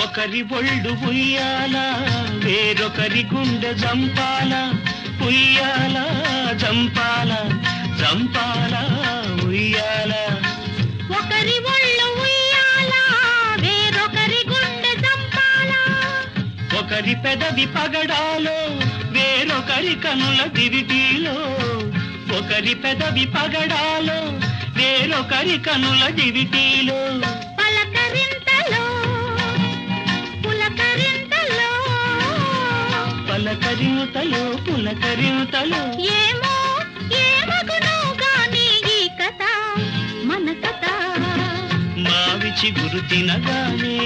ఒకరి ఒళ్ళు ఉయ్యాల వేరొకరి గుండె జంపాల ఉయ్యాల జంపాల జంపాల ఉయ్యాల ఒకరి ఒళ్ళు ఉయ్యాల వేరొకరి గుండె జంపాల ఒకరి పెదవి పగడాలో వేరొకరి కనుల దివిటీలో ఒకరి పెదవి పగడాలో వేరొకరి కనుల దివిటీలో పలకరింతలో పులకరింతలో పలకరింతలో పులకరింతలో ఏమో ఏమగునో గాని ఈ కథ మన కథ మావి చిగురు తినగానే